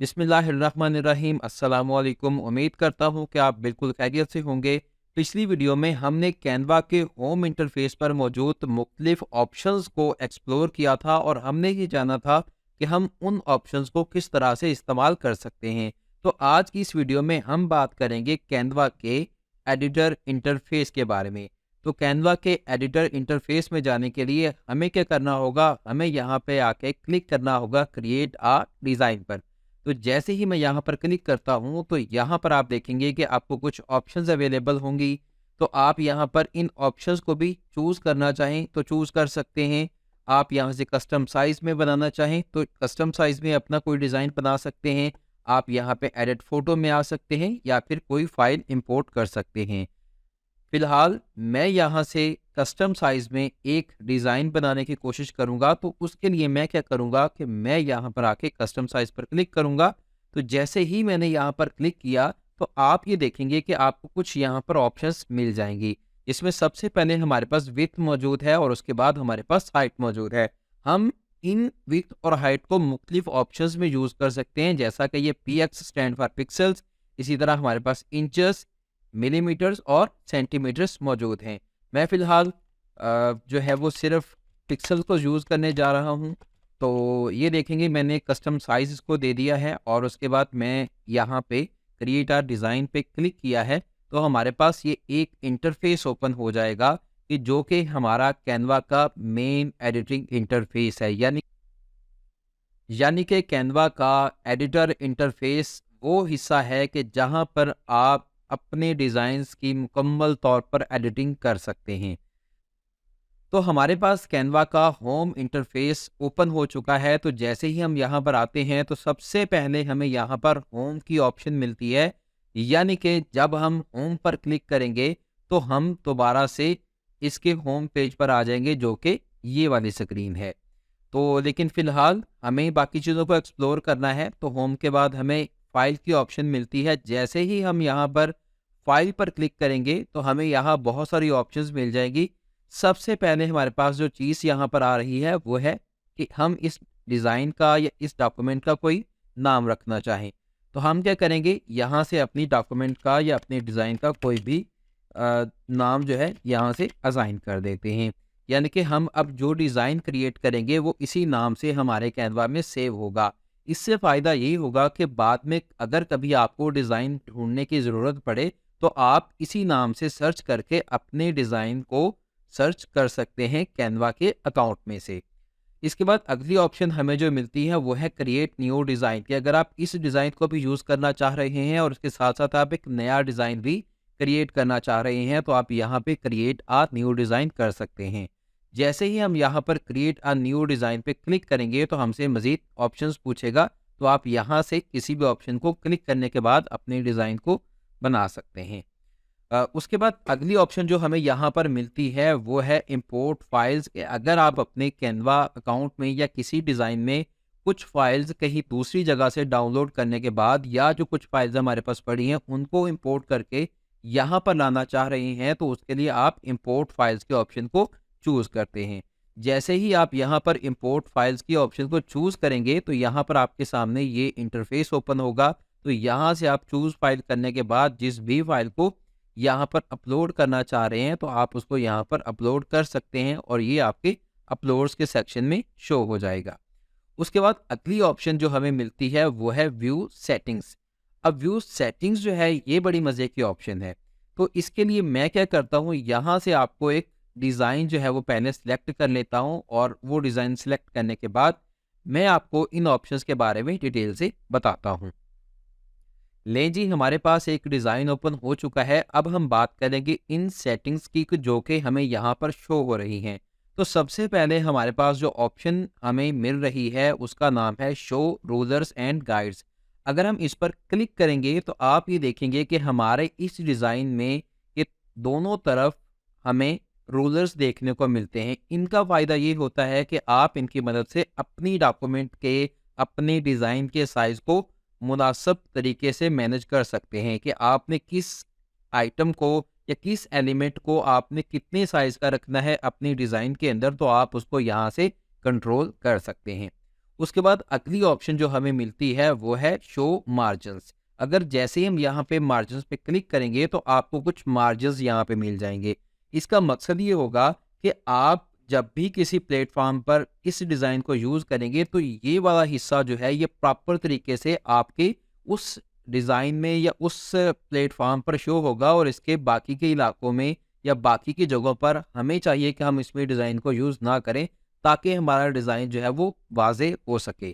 बिस्मिल्लाहिर्रहमानिर्रहीम। अस्सलामुअलैकुम। उम्मीद करता हूँ कि आप बिल्कुल खैरियत से होंगे। पिछली वीडियो में हमने कैनवा के होम इंटरफेस पर मौजूद मुख्तलिफ ऑप्शंस को एक्सप्लोर किया था और हमने ये जाना था कि हम उन ऑप्शंस को किस तरह से इस्तेमाल कर सकते हैं। तो आज की इस वीडियो में हम बात करेंगे कैनवा के एडिटर इंटरफेस के बारे में। तो कैनवा के एडिटर इंटरफेस में जाने के लिए हमें क्या करना होगा, हमें यहाँ पे आके क्लिक करना होगा क्रिएट आ डिज़ाइन पर। तो जैसे ही मैं यहाँ पर क्लिक करता हूँ तो यहाँ पर आप देखेंगे कि आपको कुछ ऑप्शंस अवेलेबल होंगी। तो आप यहाँ पर इन ऑप्शंस को भी चूज़ करना चाहें तो चूज़ कर सकते हैं। आप यहाँ से कस्टम साइज़ में बनाना चाहें तो कस्टम साइज़ में अपना कोई डिज़ाइन बना सकते हैं। आप यहाँ पे एडिट फ़ोटो में आ सकते हैं या फिर कोई फ़ाइल इंपोर्ट कर सकते हैं। फिलहाल मैं यहाँ से कस्टम साइज़ में एक डिज़ाइन बनाने की कोशिश करूँगा। तो उसके लिए मैं क्या करूँगा कि मैं यहाँ पर आके कस्टम साइज़ पर क्लिक करूँगा। तो जैसे ही मैंने यहाँ पर क्लिक किया तो आप ये देखेंगे कि आपको कुछ यहाँ पर ऑप्शंस मिल जाएंगी। इसमें सबसे पहले हमारे पास विड्थ मौजूद है और उसके बाद हमारे पास हाइट मौजूद है। हम इन विड्थ और हाइट को मुख्तलिफ ऑप्शंस में यूज़ कर सकते हैं, जैसा कि ये पीएक्स स्टैंड फॉर पिक्सल्स। इसी तरह हमारे पास इंचेस, मिलीमीटर्स और सेंटीमीटर्स मौजूद हैं। मैं फ़िलहाल जो है वो सिर्फ पिक्सल को यूज़ करने जा रहा हूँ। तो ये देखेंगे मैंने कस्टम साइज़ इसको दे दिया है और उसके बाद मैं यहाँ पे क्रिएट आ डिज़ाइन पे क्लिक किया है। तो हमारे पास ये एक इंटरफेस ओपन हो जाएगा कि जो कि हमारा कैनवा का मेन एडिटिंग इंटरफेस है। यानी कि कैनवा का एडिटर इंटरफेस वो हिस्सा है कि जहाँ पर आप अपने डिज़ाइंस की मुकम्मल तौर पर एडिटिंग कर सकते हैं। तो हमारे पास कैनवा का होम इंटरफेस ओपन हो चुका है। तो जैसे ही हम यहाँ पर आते हैं तो सबसे पहले हमें यहाँ पर होम की ऑप्शन मिलती है। यानी कि जब हम होम पर क्लिक करेंगे तो हम दोबारा से इसके होम पेज पर आ जाएंगे, जो कि ये वाली स्क्रीन है। तो लेकिन फ़िलहाल हमें बाकी चीज़ों को एक्सप्लोर करना है। तो होम के बाद हमें फ़ाइल की ऑप्शन मिलती है। जैसे ही हम यहाँ पर फ़ाइल पर क्लिक करेंगे तो हमें यहाँ बहुत सारी ऑप्शंस मिल जाएगी। सबसे पहले हमारे पास जो चीज़ यहाँ पर आ रही है वो है कि हम इस डिज़ाइन का या इस डॉक्यूमेंट का कोई नाम रखना चाहें। तो हम क्या करेंगे, यहाँ से अपनी डॉक्यूमेंट का या अपने डिज़ाइन का कोई भी नाम जो है यहाँ से असाइन कर देते हैं। यानी कि हम अब जो डिज़ाइन क्रिएट करेंगे वो इसी नाम से हमारे कैनवा में सेव होगा। इससे फ़ायदा यही होगा कि बाद में अगर कभी आपको डिज़ाइन ढूँढने की ज़रूरत पड़े तो आप इसी नाम से सर्च करके अपने डिज़ाइन को सर्च कर सकते हैं कैनवा के अकाउंट में से। इसके बाद अगली ऑप्शन हमें जो मिलती है वो है क्रिएट न्यू डिज़ाइन, कि अगर आप इस डिज़ाइन को भी यूज़ करना चाह रहे हैं और उसके साथ साथ आप एक नया डिज़ाइन भी क्रिएट करना चाह रहे हैं तो आप यहाँ पे क्रिएट आ न्यू डिज़ाइन कर सकते हैं। जैसे ही हम यहाँ पर क्रिएट अ न्यू डिज़ाइन पे क्लिक करेंगे तो हमसे मज़ीद ऑप्शंस पूछेगा। तो आप यहाँ से किसी भी ऑप्शन को क्लिक करने के बाद अपने डिज़ाइन को बना सकते हैं। उसके बाद अगली ऑप्शन जो हमें यहाँ पर मिलती है वो है इंपोर्ट फाइल्स। अगर आप अपने कैनवा अकाउंट में या किसी डिज़ाइन में कुछ फाइल्स कहीं दूसरी जगह से डाउनलोड करने के बाद या जो कुछ फाइल्स हमारे पास पड़ी हैं उनको इंपोर्ट करके यहाँ पर लाना चाह रहे हैं तो उसके लिए आप इंपोर्ट फाइल्स के ऑप्शन को चूज़ करते हैं। जैसे ही आप यहाँ पर इंपोर्ट फाइल्स की ऑप्शन को चूज़ करेंगे तो यहाँ पर आपके सामने ये इंटरफेस ओपन होगा। तो यहाँ से आप चूज़ फाइल करने के बाद जिस भी फाइल को यहाँ पर अपलोड करना चाह रहे हैं तो आप उसको यहाँ पर अपलोड कर सकते हैं और ये आपके अपलोड्स के सेक्शन में शो हो जाएगा। उसके बाद अगली ऑप्शन जो हमें मिलती है वो है व्यू सेटिंग्स। अब व्यू सेटिंग्स जो है ये बड़ी मज़े की ऑप्शन है। तो इसके लिए मैं क्या करता हूँ, यहाँ से आपको एक डिज़ाइन जो है वो पहले सिलेक्ट कर लेता हूँ और वो डिज़ाइन सिलेक्ट करने के बाद मैं आपको इन ऑप्शंस के बारे में डिटेल से बताता हूँ। लें जी, हमारे पास एक डिज़ाइन ओपन हो चुका है। अब हम बात करेंगे इन सेटिंग्स की जो कि हमें यहाँ पर शो हो रही हैं। तो सबसे पहले हमारे पास जो ऑप्शन हमें मिल रही है उसका नाम है शो रूलर्स एंड गाइड्स। अगर हम इस पर क्लिक करेंगे तो आप ये देखेंगे कि हमारे इस डिज़ाइन में ये दोनों तरफ हमें रूलर्स देखने को मिलते हैं। इनका फ़ायदा ये होता है कि आप इनकी मदद से अपनी डॉक्यूमेंट के, अपने डिज़ाइन के साइज़ को मुनासिब तरीके से मैनेज कर सकते हैं कि आपने किस आइटम को या किस एलिमेंट को आपने कितने साइज़ का रखना है अपनी डिज़ाइन के अंदर, तो आप उसको यहाँ से कंट्रोल कर सकते हैं। उसके बाद अगली ऑप्शन जो हमें मिलती है वो है शो मार्जिन्स। अगर जैसे ही हम यहाँ पे मार्जिन्स पे क्लिक करेंगे तो आपको कुछ मार्जिन्स यहाँ पे मिल जाएंगे। इसका मकसद ये होगा कि आप जब भी किसी प्लेटफॉर्म पर इस डिज़ाइन को यूज़ करेंगे तो ये वाला हिस्सा जो है ये प्रॉपर तरीके से आपके उस डिज़ाइन में या उस प्लेटफॉर्म पर शो होगा, और इसके बाकी के इलाकों में या बाकी की जगहों पर हमें चाहिए कि हम इसमें डिज़ाइन को यूज़ ना करें, ताकि हमारा डिज़ाइन जो है वो वाज़ेह हो सके।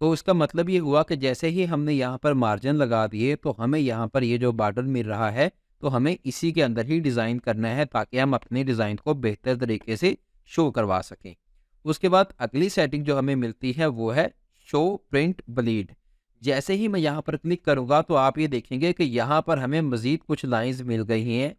तो इसका मतलब ये हुआ कि जैसे ही हमने यहाँ पर मार्जिन लगा दिए तो हमें यहाँ पर ये जो बॉर्डर मिल रहा है तो हमें इसी के अंदर ही डिज़ाइन करना है, ताकि हम अपने डिज़ाइन को बेहतर तरीके से शो करवा सकें। उसके बाद अगली सेटिंग जो हमें मिलती है वो है शो प्रिंट ब्लीड। जैसे ही मैं यहाँ पर क्लिक करूँगा तो आप ये देखेंगे कि यहाँ पर हमें मज़ीद कुछ लाइंस मिल गई हैं।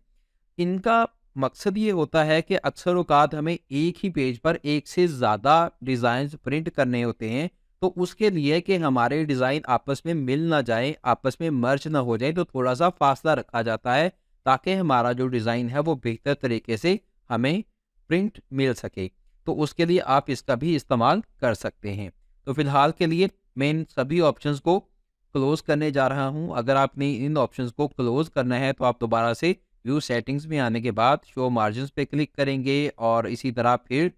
इनका मकसद ये होता है कि अक्सर औक़ात हमें एक ही पेज पर एक से ज़्यादा डिज़ाइंस प्रिंट करने होते हैं, तो उसके लिए कि हमारे डिज़ाइन आपस में मिल ना जाए, आपस में मर्ज ना हो जाए, तो थोड़ा-सा फ़ासला रखा जाता है, ताकि हमारा जो डिज़ाइन है वो बेहतर तरीके से हमें प्रिंट मिल सके। तो उसके लिए आप इसका भी इस्तेमाल कर सकते हैं। तो फ़िलहाल के लिए मैं इन सभी ऑप्शंस को क्लोज़ करने जा रहा हूँ। अगर आपने इन ऑप्शंस को क्लोज़ करना है तो आप दोबारा से व्यू सेटिंग्स में आने के बाद शो मार्जिन्स पे क्लिक करेंगे, और इसी तरह फिर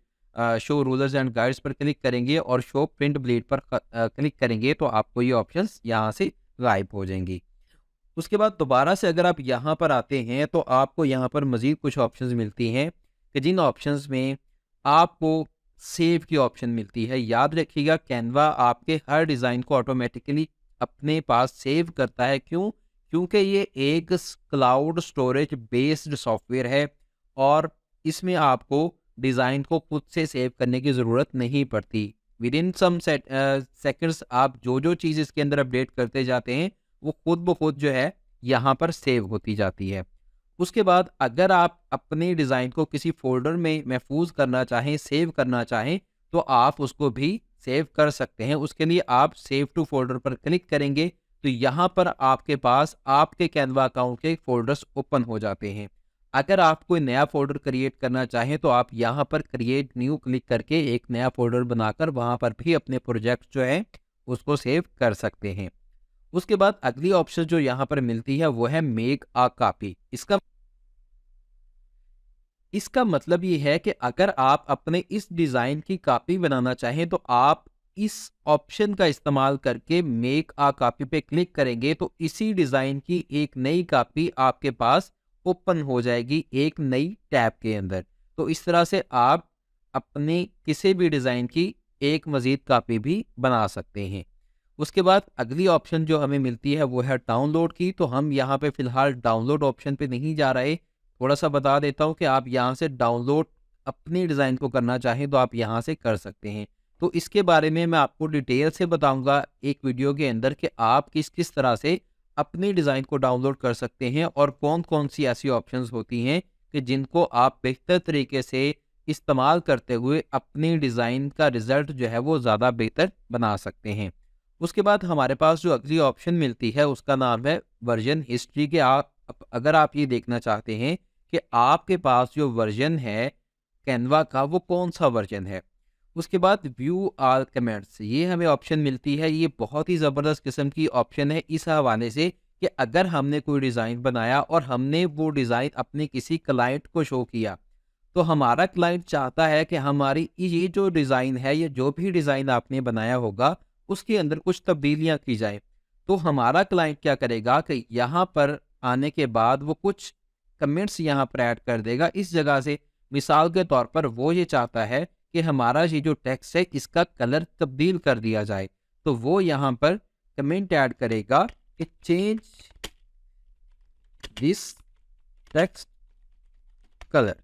शो रूलर्स एंड गाइड्स पर क्लिक करेंगे और शो प्रिंट ब्लेड पर क्लिक करेंगे तो आपको ये ऑप्शंस यहाँ से गायब हो जाएंगी। उसके बाद दोबारा से अगर आप यहाँ पर आते हैं तो आपको यहाँ पर मज़ीद कुछ ऑप्शंस मिलती हैं, कि जिन ऑप्शंस में आपको सेव की ऑप्शन मिलती है। याद रखिएगा, कैनवा आपके हर डिज़ाइन को ऑटोमेटिकली अपने पास सेव करता है। क्यों? क्योंकि ये एक क्लाउड स्टोरेज बेस्ड सॉफ्टवेयर है, और इसमें आपको डिज़ाइन को खुद से सेव करने की ज़रूरत नहीं पड़ती। विद इन सम सेकंड्स आप जो जो चीज़ इसके अंदर अपडेट करते जाते हैं वो खुद ब खुद जो है यहाँ पर सेव होती जाती है। उसके बाद अगर आप अपने डिज़ाइन को किसी फ़ोल्डर में महफूज करना चाहें, सेव करना चाहें, तो आप उसको भी सेव कर सकते हैं। उसके लिए आप सेव टू फ़ोल्डर पर क्लिक करेंगे तो यहाँ पर आपके पास आपके कैनवा अकाउंट के फ़ोल्डर्स ओपन हो जाते हैं। अगर आप कोई नया फ़ोल्डर क्रिएट करना चाहें तो आप यहाँ पर क्रिएट न्यू क्लिक करके एक नया फ़ोल्डर बनाकर वहाँ पर भी अपने प्रोजेक्ट जो है उसको सेव कर सकते हैं। उसके बाद अगली ऑप्शन जो यहाँ पर मिलती है वो है मेक अ कॉपी। इसका मतलब ये है कि अगर आप अपने इस डिज़ाइन की कॉपी बनाना चाहें तो आप इस ऑप्शन का इस्तेमाल करके मेक अ कॉपी पे क्लिक करेंगे तो इसी डिज़ाइन की एक नई कॉपी आपके पास ओपन हो जाएगी एक नई टैब के अंदर। तो इस तरह से आप अपने किसी भी डिज़ाइन की एक मज़ीद कॉपी भी बना सकते हैं। उसके बाद अगली ऑप्शन जो हमें मिलती है वो है डाउनलोड की। तो हम यहाँ पे फ़िलहाल डाउनलोड ऑप्शन पे नहीं जा रहे। थोड़ा सा बता देता हूँ कि आप यहाँ से डाउनलोड अपनी डिज़ाइन को करना चाहें तो आप यहाँ से कर सकते हैं। तो इसके बारे में मैं आपको डिटेल से बताऊँगा एक वीडियो के अंदर कि आप किस किस तरह से अपनी डिज़ाइन को डाउनलोड कर सकते हैं, और कौन-कौन सी ऐसी ऑप्शंस होती हैं कि जिनको आप बेहतर तरीके से इस्तेमाल करते हुए अपनी डिज़ाइन का रिज़ल्ट जो है वो ज़्यादा बेहतर बना सकते हैं। उसके बाद हमारे पास जो अगली ऑप्शन मिलती है उसका नाम है वर्जन हिस्ट्री। के अगर आप ये देखना चाहते हैं कि आपके पास जो वर्जन है कैनवा का वो कौन सा वर्जन है। उसके बाद व्यू ऑल कमेंट्स, ये हमें ऑप्शन मिलती है। ये बहुत ही ज़बरदस्त किस्म की ऑप्शन है इस हवाले से कि अगर हमने कोई डिज़ाइन बनाया और हमने वो डिज़ाइन अपने किसी क्लाइंट को शो किया, तो हमारा क्लाइंट चाहता है कि हमारी ये जो डिज़ाइन है, ये जो भी डिज़ाइन आपने बनाया होगा उसके अंदर कुछ तब्दीलियाँ की जाए। तो हमारा क्लाइंट क्या करेगा कि यहाँ पर आने के बाद वो कुछ कमेंट्स यहाँ पर ऐड कर देगा इस जगह से। मिसाल के तौर पर वो ये चाहता है कि हमारा ये जो टेक्स्ट है इसका कलर तब्दील कर दिया जाए, तो वो यहाँ पर कमेंट ऐड करेगा कि चेंज दिस टेक्स्ट कलर।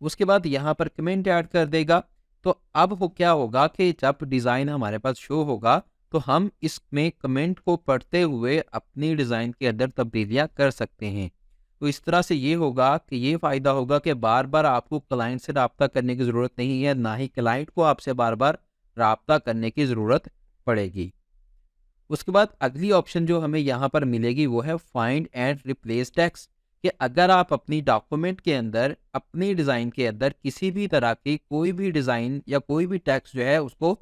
उसके बाद यहाँ पर कमेंट ऐड कर देगा। तो अब वो क्या होगा कि जब डिज़ाइन हमारे पास शो होगा तो हम इसमें कमेंट को पढ़ते हुए अपनी डिज़ाइन के अंदर तब्दीलियाँ कर सकते हैं। तो इस तरह से ये होगा कि ये फ़ायदा होगा कि बार बार आपको क्लाइंट से रब्ता करने की ज़रूरत नहीं है, ना ही क्लाइंट को आपसे बार बार रब्ता करने की ज़रूरत पड़ेगी। उसके बाद अगली ऑप्शन जो हमें यहाँ पर मिलेगी वो है फाइंड एंड रिप्लेस टेक्स्ट। कि अगर आप अपनी डॉक्यूमेंट के अंदर अपनी डिज़ाइन के अंदर किसी भी तरह की कोई भी डिज़ाइन या कोई भी टेक्स्ट जो है उसको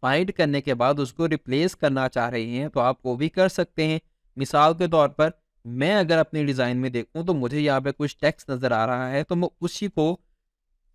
फाइंड करने के बाद उसको रिप्लेस करना चाह रहे हैं तो आप वो भी कर सकते हैं। मिसाल के तौर पर मैं अगर अपने डिज़ाइन में देखूँ तो मुझे यहाँ पे कुछ टेक्स्ट नज़र आ रहा है, तो मैं उसी को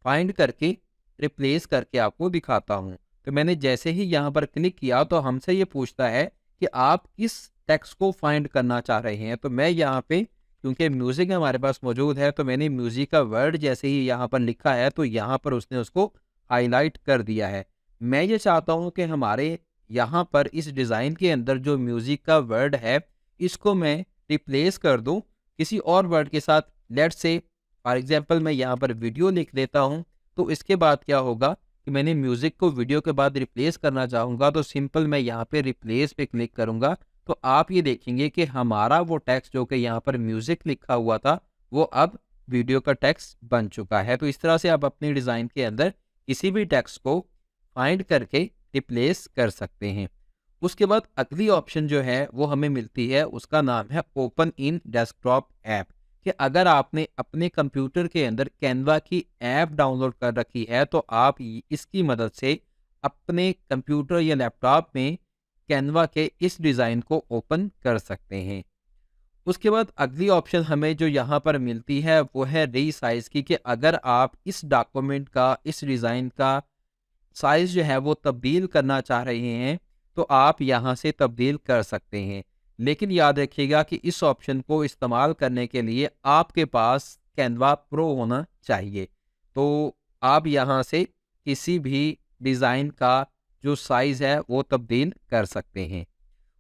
फाइंड करके रिप्लेस करके आपको दिखाता हूँ। तो मैंने जैसे ही यहाँ पर क्लिक किया तो हमसे ये पूछता है कि आप किस टेक्स्ट को फाइंड करना चाह रहे हैं। तो मैं यहाँ पे क्योंकि म्यूज़िक हमारे पास मौजूद है तो मैंने म्यूज़िक का वर्ड जैसे ही यहाँ पर लिखा है तो यहाँ पर उसने उसको हाईलाइट कर दिया है। मैं ये चाहता हूँ कि हमारे यहाँ पर इस डिज़ाइन के अंदर जो म्यूज़िक का वर्ड है इसको मैं रिप्लेस कर दूँ किसी और वर्ड के साथ। लेट्स से फॉर एग्जांपल मैं यहाँ पर वीडियो लिख देता हूँ। तो इसके बाद क्या होगा कि मैंने म्यूज़िक को वीडियो के बाद रिप्लेस करना चाहूँगा तो सिंपल मैं यहाँ पे रिप्लेस पे क्लिक करूँगा तो आप ये देखेंगे कि हमारा वो टेक्स्ट जो कि यहाँ पर म्यूज़िक लिखा हुआ था वो अब वीडियो का टेक्स्ट बन चुका है। तो इस तरह से आप अपने डिज़ाइन के अंदर किसी भी टेक्स्ट को फाइंड करके रिप्लेस कर सकते हैं। उसके बाद अगली ऑप्शन जो है वो हमें मिलती है, उसका नाम है ओपन इन डेस्कटॉप ऐप। कि अगर आपने अपने कंप्यूटर के अंदर कैनवा की ऐप डाउनलोड कर रखी है तो आप इसकी मदद से अपने कंप्यूटर या लैपटॉप में कैनवा के इस डिज़ाइन को ओपन कर सकते हैं। उसके बाद अगली ऑप्शन हमें जो यहाँ पर मिलती है वो है रीसाइज की, कि अगर आप इस डॉक्यूमेंट का, इस डिज़ाइन का साइज़ जो है वो तब्दील करना चाह रहे हैं तो आप यहाँ से तब्दील कर सकते हैं। लेकिन याद रखिएगा कि इस ऑप्शन को इस्तेमाल करने के लिए आपके पास कैनवा प्रो होना चाहिए। तो आप यहाँ से किसी भी डिज़ाइन का जो साइज़ है वो तब्दील कर सकते हैं।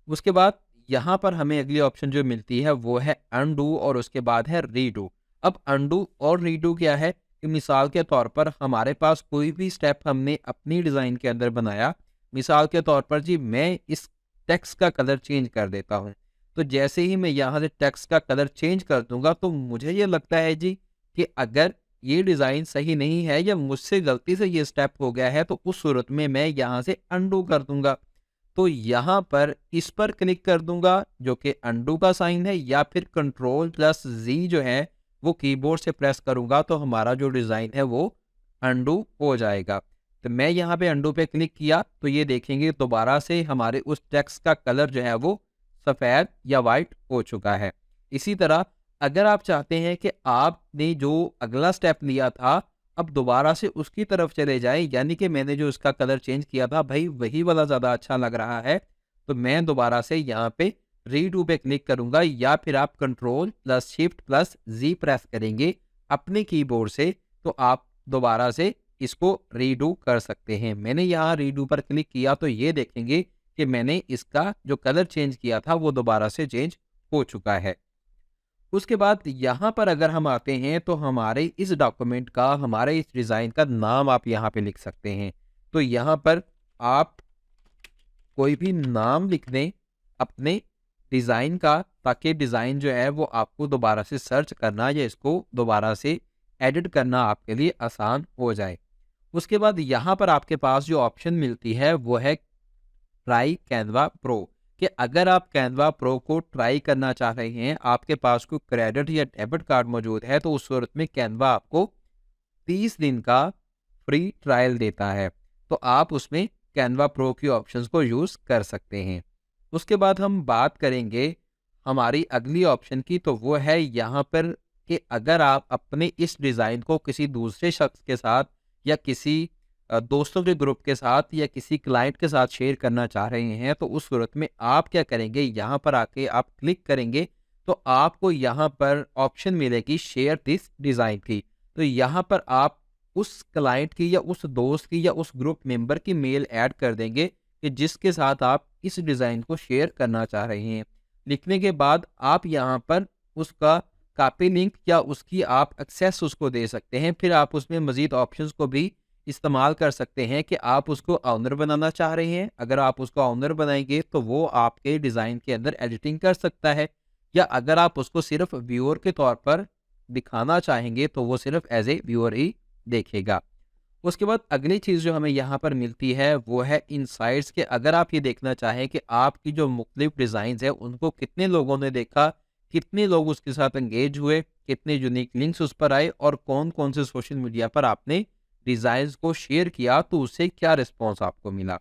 उसके बाद यहाँ पर हमें अगली ऑप्शन जो मिलती है वो है अनडू और उसके बाद है रीडू। अब अनडू और रीडू क्या है कि मिसाल के तौर पर हमारे पास कोई भी स्टेप हमने अपनी डिज़ाइन के अंदर बनाया, मिसाल के तौर पर जी मैं इस टेक्स्ट का कलर चेंज कर देता हूँ। तो जैसे ही मैं यहाँ से टेक्स्ट का कलर चेंज कर दूंगा तो मुझे ये लगता है जी कि अगर ये डिज़ाइन सही नहीं है या मुझसे गलती से ये स्टेप हो गया है तो उस सूरत में मैं यहाँ से अनडू कर दूंगा। तो यहाँ पर इस पर क्लिक कर दूंगा जो कि अनडू का साइन है, या फिर कंट्रोल प्लस जी जो है वो कीबोर्ड से प्रेस करूंगा तो हमारा जो डिज़ाइन है वो अनडू हो जाएगा। तो मैं यहाँ पे अनडू पे क्लिक किया तो ये देखेंगे दोबारा से हमारे उस टेक्स्ट का कलर जो है वो सफ़ेद या वाइट हो चुका है। इसी तरह अगर आप चाहते हैं कि आपने जो अगला स्टेप लिया था अब दोबारा से उसकी तरफ चले जाए, यानी कि मैंने जो उसका कलर चेंज किया था भाई वही वाला ज़्यादा अच्छा लग रहा है, तो मैं दोबारा से यहाँ पे रीडू पे क्लिक करूँगा, या फिर आप कंट्रोल प्लस शिफ्ट प्लस जी प्रेस करेंगे अपने कीबोर्ड से तो आप दोबारा से इसको रीडू कर सकते हैं। मैंने यहाँ रीडू पर क्लिक किया तो ये देखेंगे कि मैंने इसका जो कलर चेंज किया था वो दोबारा से चेंज हो चुका है। उसके बाद यहाँ पर अगर हम आते हैं तो हमारे इस डॉक्यूमेंट का, हमारे इस डिज़ाइन का नाम आप यहाँ पे लिख सकते हैं। तो यहाँ पर आप कोई भी नाम लिख दें अपने डिज़ाइन का, ताकि डिज़ाइन जो है वो आपको दोबारा से सर्च करना या इसको दोबारा से एडिट करना आपके लिए आसान हो जाए। उसके बाद यहाँ पर आपके पास जो ऑप्शन मिलती है वो है ट्राई कैनवा प्रो, कि अगर आप कैनवा प्रो को ट्राई करना चाह रहे हैं, आपके पास कोई क्रेडिट या डेबिट कार्ड मौजूद है तो उस सूरत में कैनवा आपको 30 दिन का फ्री ट्रायल देता है, तो आप उसमें कैनवा प्रो की ऑप्शंस को यूज़ कर सकते हैं। उसके बाद हम बात करेंगे हमारी अगली ऑप्शन की, तो वो है यहाँ पर कि अगर आप अपने इस डिज़ाइन को किसी दूसरे शख्स के साथ या किसी दोस्तों के ग्रुप के साथ या किसी क्लाइंट के साथ शेयर करना चाह रहे हैं, तो उस सूरत में आप क्या करेंगे, यहाँ पर आके आप क्लिक करेंगे तो आपको यहाँ पर ऑप्शन मिलेगी शेयर दिस डिज़ाइन की। तो यहाँ पर आप उस क्लाइंट की या उस दोस्त की या उस ग्रुप मेंबर की मेल ऐड कर देंगे कि जिसके साथ आप इस डिज़ाइन को शेयर करना चाह रहे हैं। लिखने के बाद आप यहाँ पर उसका कॉपी लिंक या उसकी आप एक्सेस उसको दे सकते हैं। फिर आप उसमें मज़ीद ऑप्शंस को भी इस्तेमाल कर सकते हैं कि आप उसको ऑनर बनाना चाह रहे हैं। अगर आप उसको ऑनर बनाएंगे तो वो आपके डिज़ाइन के अंदर एडिटिंग कर सकता है, या अगर आप उसको सिर्फ व्यूअर के तौर पर दिखाना चाहेंगे तो वो सिर्फ एज ए व्यूअर ही देखेगा। उसके बाद अगली चीज़ जो हमें यहाँ पर मिलती है वो है इनसाइट्स, के अगर आप ये देखना चाहें कि आपकी जो मुख्तलिफ डिज़ाइंस है उनको कितने लोगों ने देखा, कितने लोग उसके साथ एंगेज हुए, कितने यूनिक लिंक्स उस पर आए और कौन कौन से सोशल मीडिया पर आपने डिज़ाइंस को शेयर किया तो उससे क्या रिस्पॉन्स आपको मिला।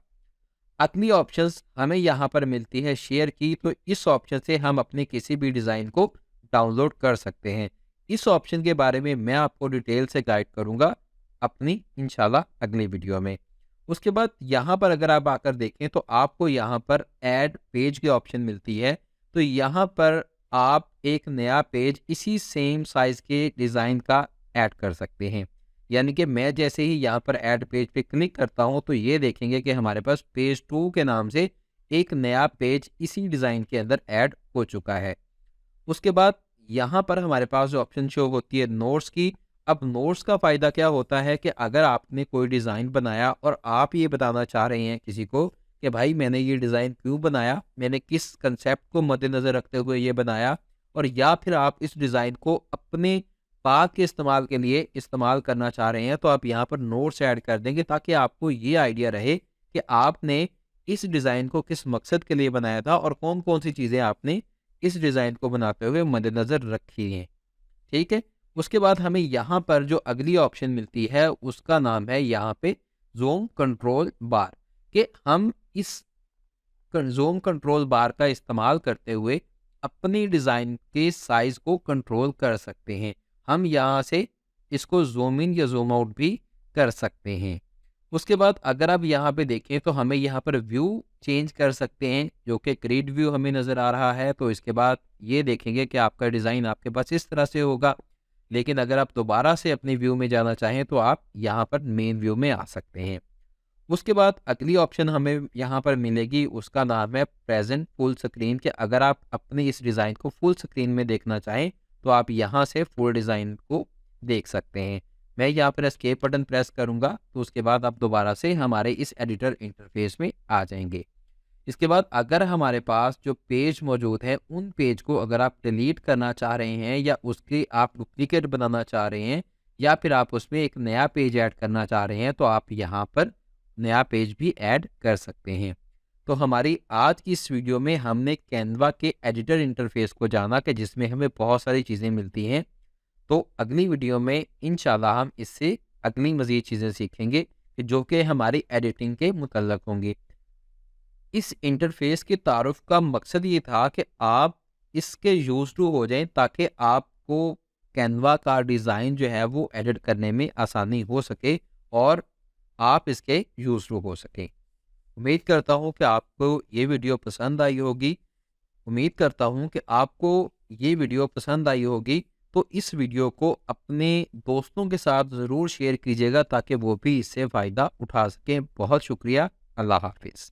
अगली ऑप्शंस हमें यहाँ पर मिलती है शेयर की, तो इस ऑप्शन से हम अपने किसी भी डिज़ाइन को डाउनलोड कर सकते हैं। इस ऑप्शन के बारे में मैं आपको डिटेल से गाइड करूँगा अपनी इंशाल्लाह अगली वीडियो में। उसके बाद यहाँ पर अगर आप आकर देखें तो आपको यहाँ पर ऐड पेज की ऑप्शन मिलती है। तो यहाँ पर आप एक नया पेज इसी सेम साइज़ के डिज़ाइन का ऐड कर सकते हैं। यानी कि मैं जैसे ही यहाँ पर ऐड पेज पे क्लिक करता हूँ तो ये देखेंगे कि हमारे पास पेज 2 के नाम से एक नया पेज इसी डिज़ाइन के अंदर ऐड हो चुका है। उसके बाद यहाँ पर हमारे पास जो ऑप्शन शो होती है नोट्स की। अब नोट्स का फ़ायदा क्या होता है कि अगर आपने कोई डिज़ाइन बनाया और आप ये बताना चाह रहे हैं किसी को कि भाई मैंने ये डिज़ाइन क्यों बनाया, मैंने किस कंसेप्ट को मद्देनज़र रखते हुए ये बनाया, और या फिर आप इस डिज़ाइन को अपने बाद के इस्तेमाल के लिए इस्तेमाल करना चाह रहे हैं, तो आप यहाँ पर नोट्स ऐड कर देंगे ताकि आपको ये आइडिया रहे कि आपने इस डिज़ाइन को किस मकसद के लिए बनाया था और कौन-कौन सी चीज़ें आपने इस डिज़ाइन को बनाते हुए मद्देनज़र रखी हैं। ठीक है? उसके बाद हमें यहाँ पर जो अगली ऑप्शन मिलती है उसका नाम है यहाँ पे ज़ूम कंट्रोल बार, कि हम इस ज़ूम कंट्रोल बार का इस्तेमाल करते हुए अपनी डिज़ाइन के साइज़ को कंट्रोल कर सकते हैं। हम यहाँ से इसको ज़ूम इन या ज़ूम आउट भी कर सकते हैं। उसके बाद अगर आप यहाँ पे देखें तो हमें यहाँ पर व्यू चेंज कर सकते हैं, जो कि ग्रिड व्यू हमें नज़र आ रहा है। तो इसके बाद ये देखेंगे कि आपका डिज़ाइन आपके पास इस तरह से होगा। लेकिन अगर आप दोबारा से अपने व्यू में जाना चाहें तो आप यहाँ पर मेन व्यू में आ सकते हैं। उसके बाद अगली ऑप्शन हमें यहाँ पर मिलेगी, उसका नाम है प्रेजेंट फुल स्क्रीन, के अगर आप अपने इस डिज़ाइन को फुल स्क्रीन में देखना चाहें तो आप यहाँ से फुल डिज़ाइन को देख सकते हैं। मैं यहाँ पर एस्केप बटन प्रेस करूँगा तो उसके बाद आप दोबारा से हमारे इस एडिटर इंटरफेस में आ जाएंगे। इसके बाद अगर हमारे पास जो पेज मौजूद है उन पेज को अगर आप डिलीट करना चाह रहे हैं या उसके आप डुप्लीकेट बनाना चाह रहे हैं या फिर आप उसमें एक नया पेज ऐड करना चाह रहे हैं तो आप यहाँ पर नया पेज भी ऐड कर सकते हैं। तो हमारी आज की इस वीडियो में हमने कैनवा के एडिटर इंटरफेस को जाना कि जिसमें हमें बहुत सारी चीज़ें मिलती हैं। तो अगली वीडियो में इंशाल्लाह हम इससे अगली मज़ीद चीज़ें सीखेंगे कि जो कि हमारी एडिटिंग के मुतल्लक होंगी। इस इंटरफेस के तारुफ का मकसद ये था कि आप इसके यूज़ टू हो जाएं ताकि आपको कैनवा का डिज़ाइन जो है वो एडिट करने में आसानी हो सके और आप इसके यूज़ टू हो सकें। उम्मीद करता हूँ कि आपको ये वीडियो पसंद आई होगी। उम्मीद करता हूँ कि आपको ये वीडियो पसंद आई होगी। तो इस वीडियो को अपने दोस्तों के साथ ज़रूर शेयर कीजिएगा ताकि वो भी इससे फ़ायदा उठा सकें। बहुत शुक्रिया। अल्लाह हाफ़िज़।